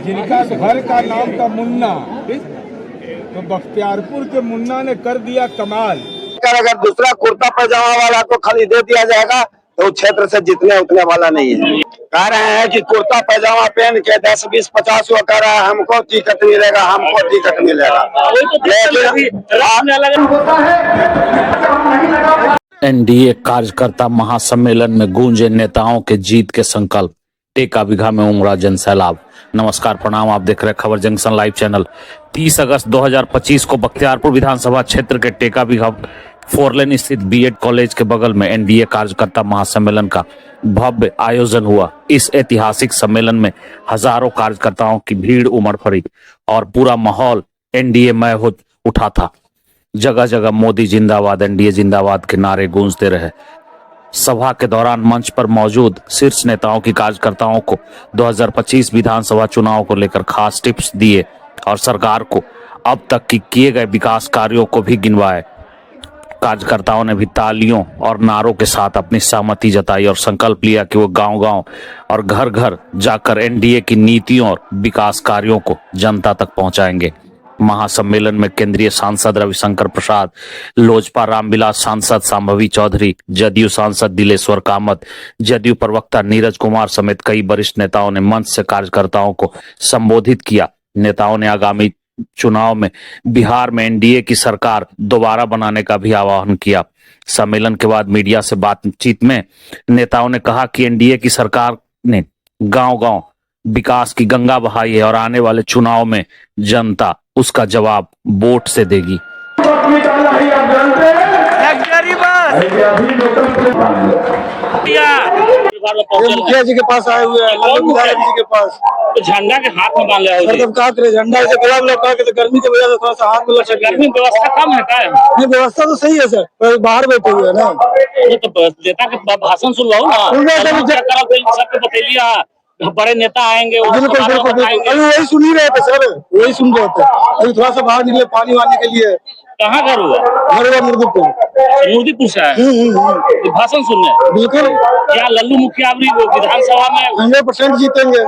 जिनका घर का नाम था मुन्ना, तो बख्तियारपुर के मुन्ना ने कर दिया कमाल। अगर दूसरा कुर्ता पैजामा वाला को खाली दे दिया जाएगा तो क्षेत्र से जितने उतने वाला नहीं है। कह रहे हैं कि कुर्ता पैजामा पहन के 10, 20, 50 को कह रहा है हमको टिकट मिलेगा, हमको टिकट मिलेगा। एनडीए कार्यकर्ता महासम्मेलन में गूंजे नेताओं के जीत के संकल्प। टेका बिघा में उमड़ा जन सैलाब। नमस्कार, प्रणाम। आप देख रहे हैं खबर जंक्शन लाइव चैनल। 30 अगस्त 2025 को बख्तियारपुर विधानसभा क्षेत्र के टेका बिघा 4 लेन स्थित बीएड कॉलेज के बगल में एनडीए कार्यकर्ता महासम्मेलन का भव्य आयोजन हुआ। इस ऐतिहासिक सम्मेलन में हजारों कार्यकर्ताओं की भीड़ उमड़ पड़ी और पूरा माहौल एनडीए मय हो उठा था। जगह जगह मोदी जिंदाबाद, एनडीए जिंदाबाद के नारे गूंजते रहे। सभा के दौरान मंच पर मौजूद शीर्ष नेताओं की कार्यकर्ताओं को 2025 विधानसभा चुनाव को लेकर खास टिप्स दिए और सरकार को अब तक की किए गए विकास कार्यों को भी गिनवाए। कार्यकर्ताओं ने भी तालियों और नारों के साथ अपनी सहमति जताई और संकल्प लिया कि वो गांव-गांव और घर-घर जाकर एनडीए की नीतियों और विकास कार्यों को जनता तक पहुंचाएंगे। महासम्मेलन में केंद्रीय सांसद रविशंकर प्रसाद, लोजपा रामविलास सांसद संभवी चौधरी, जदयू सांसद दिलेश्वर कामत, जदयू प्रवक्ता नीरज कुमार समेत कई वरिष्ठ नेताओं ने मंच से कार्यकर्ताओं को संबोधित किया। नेताओं ने आगामी चुनाव में बिहार में एनडीए की सरकार दोबारा बनाने का भी आह्वान किया। सम्मेलन के बाद मीडिया से बातचीत में नेताओं ने कहा कि एनडीए की सरकार ने गांव-गांव विकास की गंगा बहाई है और आने वाले चुनाव में जनता उसका जवाब वोट से देगी। मुखिया जी के पास आए हुए हैं, लल्लू विधायक जी के पास। तो झंडा के हाथ में बांध लिया सर तब क्या करे, झंडा से गला में लगा के तो गर्मी की वजह से थोड़ा सा हाथ में लगा। गर्मी व्यवस्था कम है क्या? नहीं, व्यवस्था तो सही है सर, पर बाहर बैठे हुए हैं ना। ये तो नेता के भाषण सुन लो ना, सबके बतेलिया बड़े नेता आएंगे, बिल्कुल बिल्कुल, अभी वही सुन ही रहे थे सर, वही सुन रहे थे। अभी थोड़ा सा बाहर निकले पानी वानी के लिए। कहाँ घर हुआ? घर हुआ मुर्दीपुर से है। भाषण सुनने बिल्कुल। क्या लल्लू मुखिया विधानसभा में 100% जीतेंगे?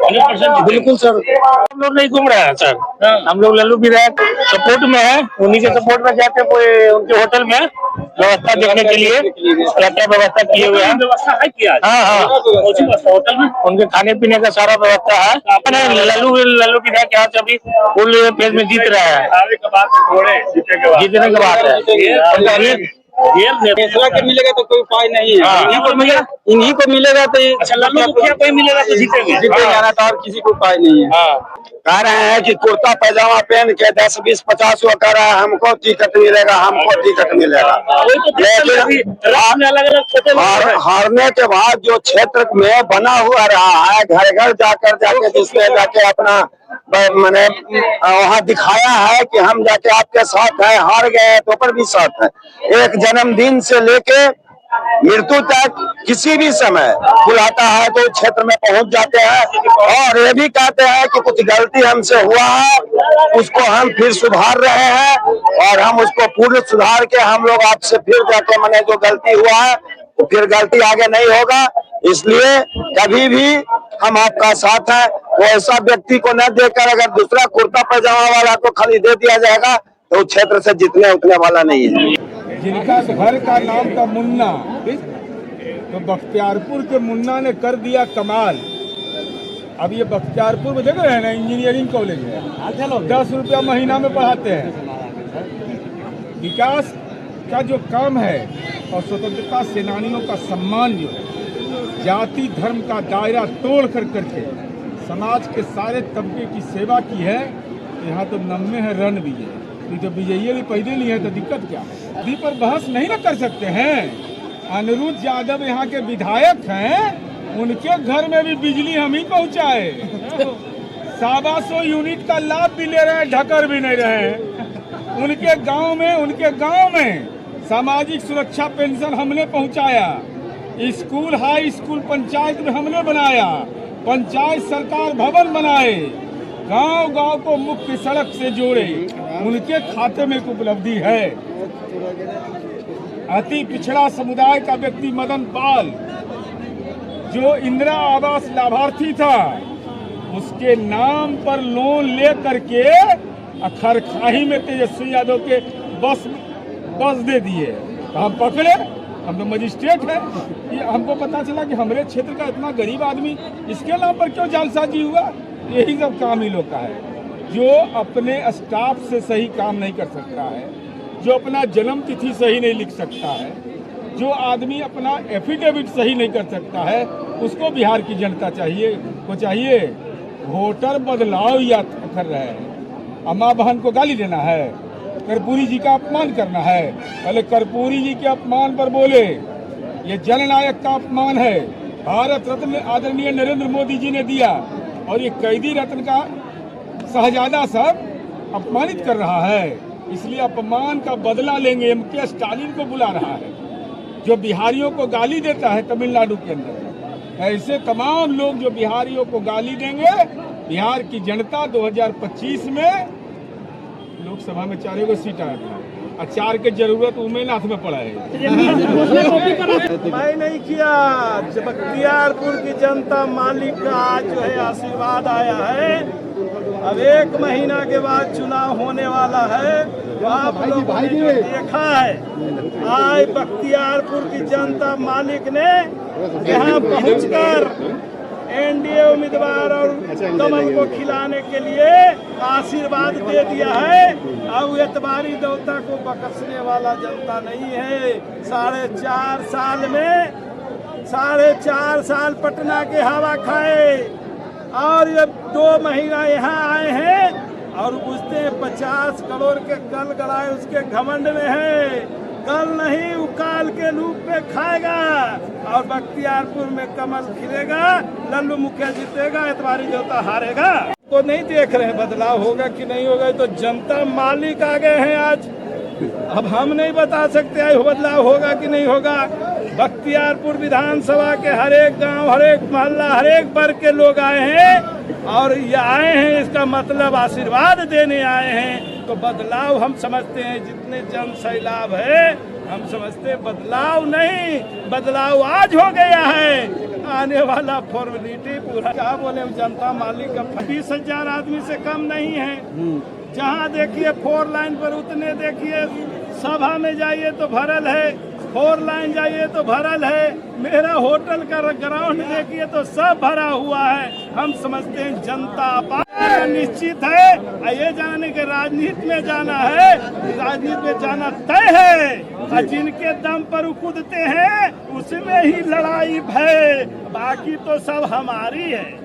100% बिल्कुल सर। हम लोग नहीं घूम रहे हैं सर, हम लोग लल्लू विधायक सपोर्ट में है, उन्हीं के सपोर्ट में जाते हैं उनके होटल में व्यवस्था देखने के लिए क्या व्यवस्था किए हुए हैं। व्यवस्था है क्या? हाँ, होटल में उनके खाने पीने का सारा व्यवस्था है। लल्लू विधायक यहाँ से अभी फुल फेज में जीत रहा है। जीतने के बाद फैसला के मिलेगा तो कोई उपाय नहीं है। इन्हीं को मिलेगा तो लल्लू मुखिया को मिलेगा तो जीतेंगे, तो और किसी को उपाय नहीं है। कह रहे हैं कि कुर्ता पैजामा पहन के 10, 20, 50 को कह रहा है हमको टिकट मिलेगा, हमको टिकट मिलेगा। हारने के बाद जो क्षेत्र में बना हुआ रहा है, घर घर जाके जिसने जाके अपना मैंने वहाँ दिखाया है कि हम जाके आपके साथ हैं, हार गए तो पर भी साथ है। एक जन्मदिन से लेके मृत्यु तक किसी भी समय बुलाता है तो क्षेत्र में पहुंच जाते हैं और ये भी कहते हैं कि कुछ गलती हमसे हुआ है, उसको हम फिर सुधार रहे हैं और हम उसको पूर्ण सुधार के हम लोग आपसे फिर जाके मैंने जो गलती हुआ है तो फिर गलती आगे नहीं होगा। इसलिए कभी भी हम आपका साथ है। वो ऐसा व्यक्ति को न देकर अगर दूसरा कुर्ता पैजामा वाला को खाली दे दिया जाएगा तो क्षेत्र से जितने उतने वाला नहीं है। जिनका घर का नाम था मुन्ना, तो बख्तियारपुर के मुन्ना ने कर दिया कमाल। अब ये बख्तियारपुर में देख रहे हैं ना, इंजीनियरिंग कॉलेज है, 10 रुपया महीना में पढ़ाते हैं। विकास का जो काम है और स्वतंत्रता सेनानियों का सम्मान जो है, जाति धर्म का दायरा तोड़ कर करके समाज के सारे तबके की सेवा की है। यहाँ तो नम्मे है रन विजय, तो विजयी पहले नहीं है तो दिक्कत क्या है? अभी पर बहस नहीं न कर सकते हैं। अनिरुद्ध यादव यहाँ के विधायक हैं, उनके घर में भी बिजली हम ही पहुँचाए। 125 यूनिट का लाभ भी ले रहे हैं, ढकर भी नहीं रहे हैं। उनके गांव में सामाजिक सुरक्षा पेंशन हमने पहुँचाया, स्कूल हाई स्कूल पंचायत में हमने बनाया, पंचायत सरकार भवन बनाए, गांव-गांव को मुख्य सड़क से जोड़े। उनके खाते में एक उपलब्धि है। अति पिछड़ा समुदाय का व्यक्ति मदन पाल जो इंदिरा आवास लाभार्थी था, उसके नाम पर लोन ले करके खरखाही में तेजस्वी यादव के बस दे दिए। तो हम पकड़े, हम तो मजिस्ट्रेट है। ये हमको पता चला कि हमारे क्षेत्र का इतना गरीब आदमी इसके नाम पर क्यों जालसाजी हुआ। यही सब काम ही लोग का है, जो अपने स्टाफ से सही काम नहीं कर सकता है, जो अपना जन्म तिथि सही नहीं लिख सकता है, जो आदमी अपना एफिडेविट सही नहीं कर सकता है, उसको बिहार की जनता चाहिए वोटर बदलाव याद कर रहे हैं। अम्मा बहन को गाली देना है, कर्पूरी जी का अपमान करना है। पहले कर्पूरी जी के अपमान पर बोले, ये जननायक का अपमान है। भारत रत्न आदरणीय नरेंद्र मोदी जी ने दिया और ये कैदी रत्न का शहजादा सब अपमानित कर रहा है। इसलिए अपमान का बदला लेंगे। एमके स्टालिन को बुला रहा है, जो बिहारियों को गाली देता है तमिलनाडु के अंदर। ऐसे तमाम लोग जो बिहारियों को गाली देंगे, बिहार की जनता 2025 में लोकसभा में 4 सीट आया था, अचार की जरूरत उमेनाथ में पड़ा है। मैं नहीं किया, बख्तियारपुर की जनता मालिक का आज जो है आशीर्वाद आया है। अब 1 महीना के बाद चुनाव होने वाला है। आप लोगों ने जो देखा है, आज बख्तियारपुर की जनता मालिक ने यहाँ पहुंचकर एनडीए उम्मीदवार और कमल को खिलाने के लिए आशीर्वाद दे दिया है। अब एतबारी देवता को बख्शने वाला जनता नहीं है। 4.5 साल पटना के हवा खाए और ये 2 महीना यहाँ आए हैं और पूछते हैं 50 करोड़ के कल गड़ाए उसके घमंड में है। कल नहीं, उकाल के रूप में खाएगा और बख्तियारपुर में कमल खिलेगा, लल्लू मुखिया जीतेगा, एतबारी देवता हारेगा। तो नहीं देख रहे बदलाव होगा कि नहीं होगा, तो जनता मालिक आ गए हैं आज। अब हम नहीं बता सकते बदलाव होगा कि नहीं होगा। बख्तियारपुर विधानसभा के हर एक गांव, हर एक मोहल्ला, हर एक वर्ग के लोग आए हैं और ये आए हैं, इसका मतलब आशीर्वाद देने आए हैं। तो बदलाव हम समझते हैं, जितने जन सैलाब है हम समझते हैं बदलाव नहीं, बदलाव आज हो गया है। आने वाला फॉर्मेलिटी पूरा क्या बोले, जनता मालिक का 20,000 आदमी से कम नहीं है। जहाँ देखिए 4 लाइन पर उतने देखिए, सभा में जाइए तो भरल है, 4 लाइन जाइए तो भरल है, मेरा होटल का ग्राउंड देखिए तो सब भरा हुआ है। हम समझते हैं जनता अपार निश्चित है। ये जाने के राजनीति में जाना है, राजनीति में जाना तय है और जिनके दम पर कूदते हैं उसमें ही लड़ाई है, बाकी तो सब हमारी है।